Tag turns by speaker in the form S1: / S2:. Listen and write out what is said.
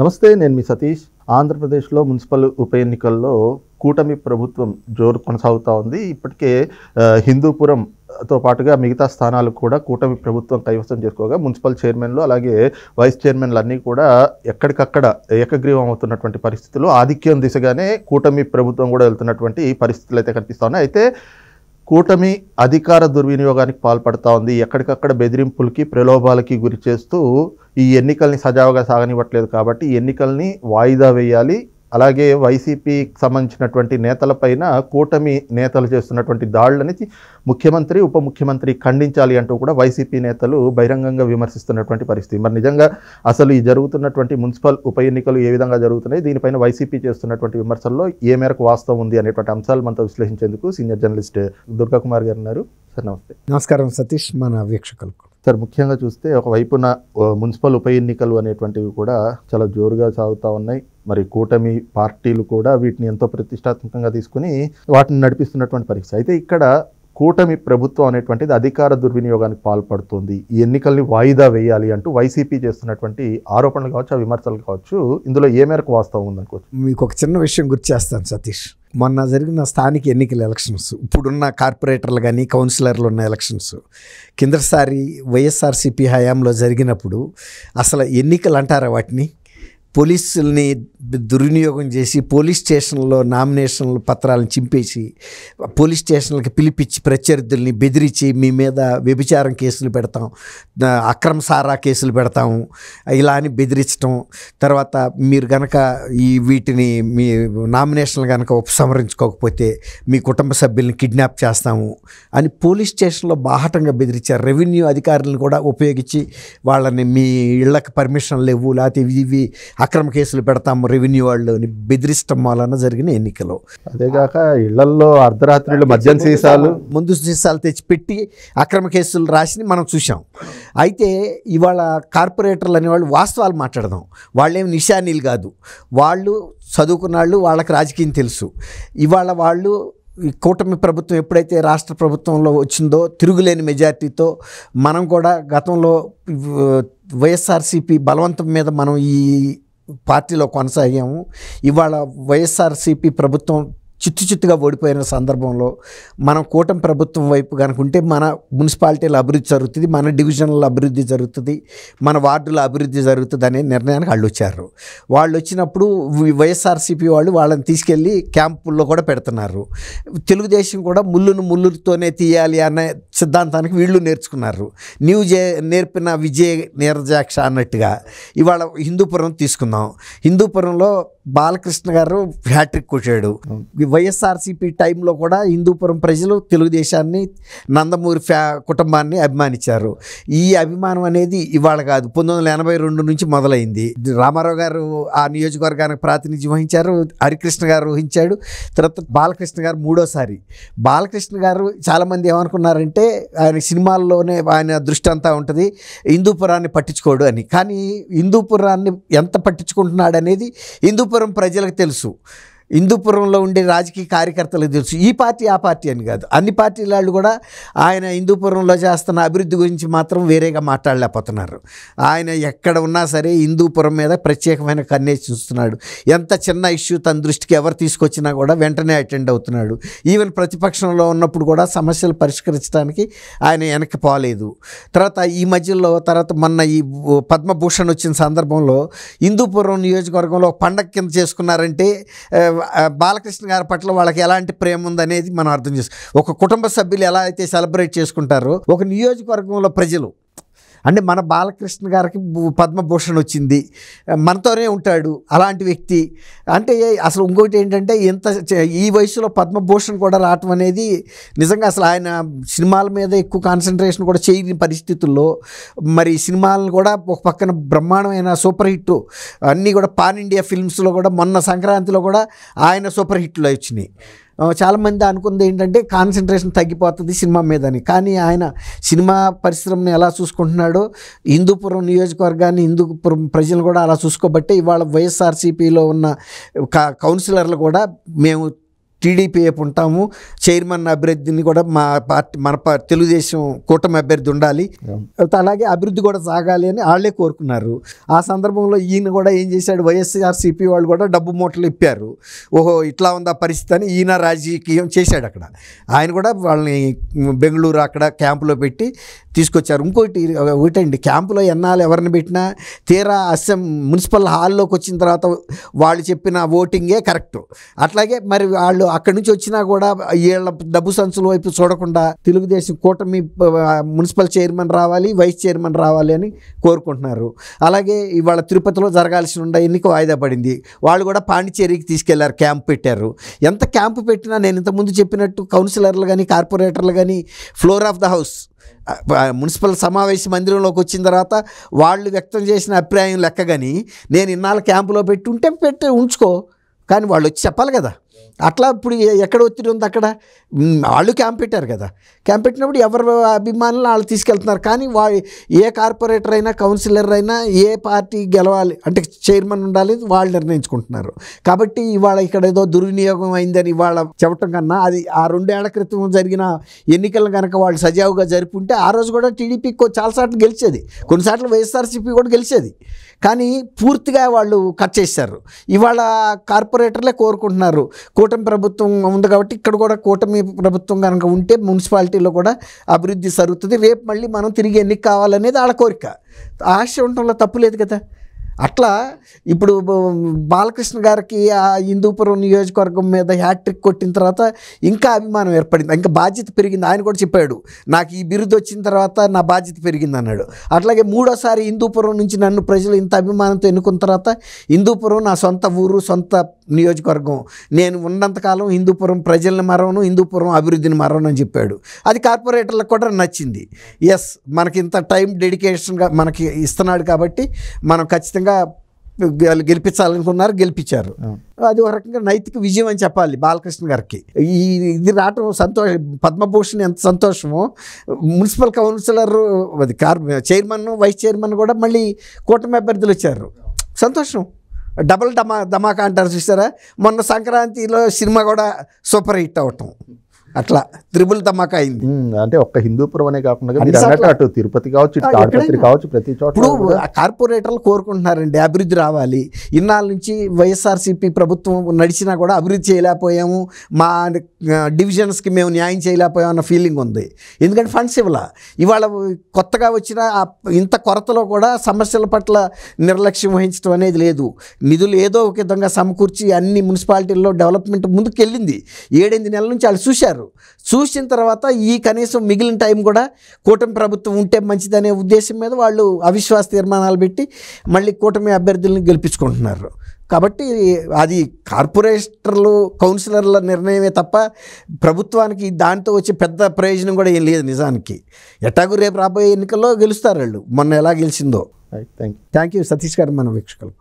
S1: నమస్తే, నేను మీ సతీష్. ఆంధ్రప్రదేశ్లో మున్సిపల్ ఉప ఎన్నికల్లో కూటమి ప్రభుత్వం జోరు కొనసాగుతూ ఉంది. ఇప్పటికే హిందూపురంతో పాటుగా మిగతా స్థానాలు కూడా కూటమి ప్రభుత్వం కైవసం చేసుకోగా మున్సిపల్ చైర్మన్లు అలాగే వైస్ చైర్మన్లు అన్నీ కూడా ఎక్కడికక్కడ ఏకగ్రీవం అవుతున్నటువంటి పరిస్థితులు, ఆధిక్యం దిశగానే కూటమి ప్రభుత్వం కూడా వెళ్తున్నటువంటి పరిస్థితులు అయితే కనిపిస్తూ ఉన్నాయి. అయితే కూటమి అధికార దుర్వినియోగానికి పాల్పడుతూ ఉంది. ఎక్కడికక్కడ బెదిరింపులకి, ప్రలోభాలకి గురి చేస్తూ ఈ ఎన్నికల్ని సజావుగా సాగనివ్వట్లేదు. కాబట్టి ఈ ఎన్నికల్ని వాయిదా వేయాలి. అలాగే వైసీపీకి సంబంధించినటువంటి నేతలపైన కూటమి నేతలు చేస్తున్నటువంటి దాడులని ముఖ్యమంత్రి, ఉప ముఖ్యమంత్రి ఖండించాలి అంటూ కూడా వైసీపీ నేతలు బహిరంగంగా విమర్శిస్తున్నటువంటి పరిస్థితి. మరి నిజంగా అసలు ఈ జరుగుతున్నటువంటి మున్సిపల్ ఉప ఎన్నికలు ఏ విధంగా జరుగుతున్నాయి, దీనిపైన వైసీపీ చేస్తున్నటువంటి విమర్శల్లో ఏ మేరకు వాస్తవం ఉంది అనేటువంటి అంశాలు మనతో విశ్లేషించేందుకు సీనియర్ జర్నలిస్ట్ దుర్గా కుమార్ గారు ఉన్నారు. సార్ నమస్తే.
S2: నమస్కారం సతీష్, మన వీక్షకులకు.
S1: సార్, ముఖ్యంగా చూస్తే ఒకవైపున మున్సిపల్ ఉప ఎన్నికలు అనేటువంటివి కూడా చాలా జోరుగా సాగుతూ ఉన్నాయి. మరి కూటమి పార్టీలు కూడా వీటిని ఎంతో ప్రతిష్టాత్మకంగా తీసుకుని వాటిని నడిపిస్తున్నటువంటి పరిస్థితి. అయితే ఇక్కడ కూటమి ప్రభుత్వం అనేటువంటిది అధికార దుర్వినియోగానికి పాల్పడుతుంది, ఈ ఎన్నికల్ని వాయిదా వేయాలి అంటూ వైసీపీ చేస్తున్నటువంటి ఆరోపణలు కావచ్చు, ఆ విమర్శలు కావచ్చు, ఇందులో ఏ మేరకు వాస్తవం ఉందనుకోవచ్చు?
S2: మీకు ఒక చిన్న విషయం గుర్తు చేస్తాను సతీష్. మొన్న జరిగిన స్థానిక ఎన్నికల ఎలక్షన్స్, ఇప్పుడున్న కార్పొరేటర్లు కానీ కౌన్సిలర్లు ఉన్న ఎలక్షన్స్, కిందసారి వైఎస్ఆర్సీపీ హయాంలో జరిగినప్పుడు అసలు ఎన్నికలు అంటారా వాటిని? పోలీసుల్ని దుర్వినియోగం చేసి పోలీస్ స్టేషన్లో నామినేషన్ల పత్రాలను చింపేసి పోలీస్ స్టేషన్లకి పిలిపించి ప్రత్యర్థుల్ని బెదిరించి మీ మీద వ్యభిచారం కేసులు పెడతాం, అక్రమ సారా కేసులు పెడతాము ఇలా అని బెదిరించడం, తర్వాత మీరు కనుక వీటిని మీ నామినేషన్లు కనుక ఉపసంహరించుకోకపోతే మీ కుటుంబ సభ్యుల్ని కిడ్నాప్ చేస్తాము అని పోలీస్ స్టేషన్లో బాహటంగా బెదిరించారు. రెవెన్యూ అధికారులను కూడా ఉపయోగించి వాళ్ళని మీ ఇళ్లకు పర్మిషన్ లేవు, లేకపోతే ఇవి అక్రమ కేసులు పెడతాము రెవెన్యూ వాళ్ళు బెదిరిష్టం వలన జరిగిన ఎన్నికలు.
S1: అదేగాక ఇళ్లల్లో అర్ధరాత్రులు మద్యం సీసాలు,
S2: ముందు సీసాలు తెచ్చిపెట్టి అక్రమ కేసులు రాసి మనం చూసాం. అయితే ఇవాళ కార్పొరేటర్లు అనేవాళ్ళు వాస్తవాలు మాట్లాడదాం. వాళ్ళేం నిశానీలు కాదు, వాళ్ళు చదువుకున్న వాళ్ళు, వాళ్ళకి రాజకీయం తెలుసు. ఇవాళ వాళ్ళు ఈ కూటమి ప్రభుత్వం ఎప్పుడైతే రాష్ట్ర ప్రభుత్వంలో వచ్చిందో తిరుగులేని మెజార్టీతో మనం కూడా గతంలో వైఎస్ఆర్సీపీ బలవంతం మీద మనం ఈ పార్టీలో కొనసాగాము. ఇవాళ వైఎస్ఆర్సీపీ ప్రభుత్వం చిత్తుగా ఓడిపోయిన సందర్భంలో మనం కూటమి ప్రభుత్వం వైపు కనుక ఉంటే మన మున్సిపాలిటీల అభివృద్ధి జరుగుతుంది, మన డివిజన్ల అభివృద్ధి జరుగుతుంది, మన వార్డుల అభివృద్ధి జరుగుతుంది అనే నిర్ణయానికి వాళ్ళు వచ్చారు. వాళ్ళు వచ్చినప్పుడు వైఎస్ఆర్సీపీ వాళ్ళు వాళ్ళని తీసుకెళ్ళి క్యాంపుల్లో కూడా పెడుతున్నారు. తెలుగుదేశం కూడా ముళ్ళుతోనే తీయాలి అనే సిద్ధాంతానికి వీళ్ళు నేర్చుకున్నారు. నేర్పిన విజయ నీరజాక్ష అన్నట్టుగా ఇవాళ హిందూపురం తీసుకుందాం. హిందూపురంలో బాలకృష్ణ గారు హ్యాట్రిక్ కొట్టాడు. వైఎస్ఆర్సీపీ టైంలో కూడా హిందూపురం ప్రజలు తెలుగుదేశాన్ని, నందమూరి కుటుంబాన్ని అభిమానించారు. ఈ అభిమానం అనేది ఇవాళ కాదు, 1982 నుంచి మొదలైంది. రామారావు గారు ఆ నియోజకవర్గానికి ప్రాతినిధ్యం వహించారు, హరికృష్ణ గారు వహించాడు, తర్వాత బాలకృష్ణ గారు మూడోసారి. బాలకృష్ణ గారు చాలామంది ఏమనుకున్నారంటే ఆయన సినిమాల్లోనే ఆయన దృష్టి అంతా ఉంటుంది, హిందూపురాన్ని పట్టించుకోడు అని. కానీ హిందూపురాన్ని ఎంత పట్టించుకుంటున్నాడు అనేది హిందూపురం ప్రజలకు తెలుసు, హిందూపురంలో ఉండే రాజకీయ కార్యకర్తలకు తెలుసు. ఈ పార్టీ ఆ పార్టీ అని కాదు, అన్ని పార్టీల వాళ్ళు కూడా ఆయన హిందూపురంలో చేస్తున్న అభివృద్ధి గురించి మాత్రం వేరేగా మాట్లాడలేకపోతున్నారు. ఆయన ఎక్కడ ఉన్నా సరే హిందూపురం మీద ప్రత్యేకమైన కన్నేసి చూస్తున్నాడు. ఎంత చిన్న ఇష్యూ తన దృష్టికి ఎవరు తీసుకొచ్చినా కూడా వెంటనే అటెండ్ అవుతున్నాడు. ఈవెన్ ప్రతిపక్షంలో ఉన్నప్పుడు కూడా సమస్యలు పరిష్కరించడానికి ఆయన వెనక్కి పోలేదు. తర్వాత ఈ మధ్యలో మొన్న ఈ పద్మభూషణ్ వచ్చిన సందర్భంలో హిందూపురం నియోజకవర్గంలో పండగ కింద చేసుకున్నారంటే బాలకృష్ణ గారి పట్ల వాళ్ళకి ఎలాంటి ప్రేమ ఉందనేది మనం అర్థం చేసుకో. ఒక కుటుంబ సభ్యులు ఎలా అయితే సెలబ్రేట్ చేసుకుంటారో ఒక నియోజకవర్గంలో ప్రజలు, అంటే మన బాలకృష్ణ గారికి పద్మభూషణ్ వచ్చింది, మనతోనే ఉంటాడు అలాంటి వ్యక్తి. అంటే అసలు ఇంకోటి ఏంటంటే ఈ వయసులో పద్మభూషణ్ కూడా రావటం అనేది నిజంగా అసలు ఆయన సినిమాల మీద ఎక్కువ కాన్సన్ట్రేషన్ కూడా చేయని పరిస్థితుల్లో మరి సినిమాలను కూడా ఒక పక్కన బ్రహ్మాండమైన సూపర్ హిట్ అన్నీ కూడా పాన్ ఇండియా ఫిల్మ్స్లో కూడా మొన్న సంక్రాంతిలో కూడా ఆయన సూపర్ హిట్లు వచ్చినాయి. చాలామంది అనుకుంది ఏంటంటే కాన్సన్ట్రేషన్ తగ్గిపోతుంది సినిమా మీదని. కానీ ఆయన సినిమా పరిశ్రమని ఎలా చూసుకుంటున్నాడో హిందూపురం నియోజకవర్గాన్ని, హిందూపురం ప్రజలు కూడా అలా చూసుకోబట్టే ఇవాళ వైఎస్ఆర్సీపీలో ఉన్న కౌన్సిలర్లు కూడా మేము టీడీపీ వైపు ఉంటాము, చైర్మన్ అభ్యర్థిని కూడా మా పార్టీ తెలుగుదేశం కూటమి అభ్యర్థి ఉండాలి, అలాగే అభివృద్ధి కూడా సాగాలి అని వాళ్ళే కోరుకున్నారు. ఆ సందర్భంలో ఈయన కూడా ఏం చేశాడు, వైఎస్ఆర్సీపీ వాళ్ళు కూడా డబ్బు మూటలు ఇప్పారు. ఓహో ఇట్లా ఉందా పరిస్థితి అని ఈయన రాజకీయం చేశాడు. అక్కడ ఆయన కూడా వాళ్ళని బెంగళూరు అక్కడ క్యాంపులో పెట్టి తీసుకొచ్చారు. ఒకటండి, క్యాంపులో ఎన్నాళ్ళు ఎవరిని పెట్టినా తీరా మున్సిపల్ హాల్లోకి వచ్చిన తర్వాత వాళ్ళు చెప్పిన ఓటింగే కరెక్ట్. అట్లాగే మరి వాళ్ళు అక్కడి నుంచి వచ్చినా కూడా వీళ్ళ డబ్బు సంచుల వైపు చూడకుండా తెలుగుదేశం కూటమి మున్సిపల్ చైర్మన్ రావాలి, వైస్ చైర్మన్ రావాలి అని కోరుకుంటున్నారు. అలాగే ఇవాళ తిరుపతిలో జరగాల్సి ఉండే ఎన్నిక వాయిదా పడింది. వాళ్ళు కూడా పాండిచేరికి తీసుకెళ్లారు, క్యాంప్ పెట్టారు. ఎంత క్యాంపు పెట్టినా నేను ఇంతకుముందు చెప్పినట్టు కౌన్సిలర్లు కానీ కార్పొరేటర్లు కానీ floor of the house municipal సమావేశ మందిరంలోకి వచ్చిన తర్వాత వాళ్ళు వ్యక్తం చేసిన అభిప్రాయం లెక్క కానీ నేను ఇన్నాళ్ళ క్యాంపులో పెట్టి ఉంచుకో, కానీ వాళ్ళు వచ్చి చెప్పాలి కదా. అట్లా ఇప్పుడు ఎక్కడ ఒత్తిడి ఉంది అక్కడ, వాళ్ళు క్యాంప్ పెట్టారు కదా. క్యాంప్ పెట్టినప్పుడు ఎవరు అభిమానులు వాళ్ళు తీసుకెళ్తున్నారు. కానీ ఏ కార్పొరేటర్ అయినా కౌన్సిలర్ అయినా ఏ పార్టీ గెలవాలి అంటే చైర్మన్ ఉండాలి, వాళ్ళు నిర్ణయించుకుంటున్నారు. కాబట్టి ఇవాళ ఇక్కడ ఏదో దుర్వినియోగం అయిందని ఇవాళ చెప్పటం కన్నా అది ఆ 2 ఏళ్ల క్రితం జరిగిన ఎన్నికలను కనుక వాళ్ళు సజావుగా జరుపుకుంటే ఆ రోజు కూడా టీడీపీ చాలాసార్లు గెలిచేది, కొన్నిసార్లు వైఎస్ఆర్సీపీ కూడా గెలిచేది. కానీ పూర్తిగా వాళ్ళు కట్ చేశారు. ఇవాళ కార్పొరేటర్లే కోరుకుంటున్నారు కూటమి ప్రభుత్వం ఉంది కాబట్టి ఇక్కడ కూడా కూటమి ప్రభుత్వం కనుక ఉంటే మున్సిపాలిటీలో కూడా అభివృద్ధి జరుగుతుంది, రేపు మళ్ళీ మనం తిరిగి ఎన్నిక కావాలనేది వాళ్ళ కోరిక. ఆశ ఉండటంలో తప్పు లేదు కదా. అట్లా ఇప్పుడు బాలకృష్ణ గారికి ఆ హిందూపురం నియోజకవర్గం మీద హ్యాట్రిక్ కొట్టిన తర్వాత ఇంకా అభిమానం ఏర్పడింది, ఇంకా బాధ్యత పెరిగింది. ఆయన కూడా చెప్పాడు, నాకు ఈ బిరుదు వచ్చిన తర్వాత నా బాధ్యత పెరిగింది అన్నాడు. అట్లాగే 3వసారి హిందూపురం నుంచి నన్ను ప్రజలు ఇంత అభిమానంతో ఎన్నుకున్న తర్వాత హిందూపురం నా సొంత ఊరు, సొంత నియోజకవర్గం, నేను ఉన్నంతకాలం హిందూపురం ప్రజల్ని మరవను, హిందూపురం అభివృద్ధిని మరవను అని చెప్పాడు. అది కార్పొరేటర్లకు కూడా నచ్చింది. ఎస్, మనకి ఇంత టైం డెడికేషన్గా మనకి ఇస్తున్నాడు కాబట్టి మనం ఖచ్చితంగా గెలిపించాలనుకున్నారు, గెలిపించారు. అది ఒక రకంగా నైతిక విజయం అని చెప్పాలి బాలకృష్ణ గారికి. ఇది రావటం పద్మభూషణ్ ఎంత సంతోషమో, మున్సిపల్ కౌన్సిలర్ అది చైర్మన్ వైస్ చైర్మన్ కూడా మళ్ళీ కూటమి అభ్యర్థులు వచ్చారు, సంతోషం. డబుల్ ధమాకా అంటారు చూసారా, మొన్న సంక్రాంతిలో సినిమా కూడా సూపర్ హిట్ అవటం, అట్లా త్రిబుల్ ధమాకా అయింది.
S1: అంటే ఒక్క హిందూపురం అనే కాకుండా అటు తిరుపతి కావచ్చు, తాడిపత్రి కావచ్చు, ప్రతి చోట
S2: ఇప్పుడు కార్పొరేటర్లు కోరుకుంటున్నారండి అభివృద్ధి రావాలి. ఇన్నాళ్ళ నుంచి వైఎస్ఆర్సీపీ ప్రభుత్వం నడిచినా కూడా అభివృద్ధి చేయలేకపోయాము, మా డివిజన్స్కి మేము న్యాయం చేయలేకపోయాము అన్న ఫీలింగ్ ఉంది. ఎందుకంటే ఫండ్స్ ఇవాళ కొత్తగా వచ్చిన ఇంత కొరతలో కూడా సమస్యల పట్ల నిర్లక్ష్యం వహించడం అనేది లేదు. నిధులు ఏదో ఒక విధంగా సమకూర్చి అన్ని మున్సిపాలిటీల్లో డెవలప్మెంట్ ముందుకు వెళ్ళింది. 7-8 నెలల నుంచి వాళ్ళు చూసిన తర్వాత ఈ కనీసం మిగిలిన టైం కూడా కూటమి ప్రభుత్వం ఉంటే మంచిదనే ఉద్దేశం మీద వాళ్ళు అవిశ్వాస తీర్మానాలు పెట్టి మళ్ళీ కూటమి అభ్యర్థులను గెలిపించుకుంటున్నారు. కాబట్టి అది కార్పొరేటర్లు కౌన్సిలర్ల నిర్ణయమే తప్ప ప్రభుత్వానికి దాంతో వచ్చే పెద్ద ప్రయోజనం కూడా ఏం లేదు నిజానికి. ఎట్టాగు రేపు రాబోయే ఎన్నికల్లో గెలుస్తారు వాళ్ళు, మొన్న ఎలా గెలిచిందో.
S1: థ్యాంక్ యూ
S2: సతీష్ గారు, మన వీక్షకులు.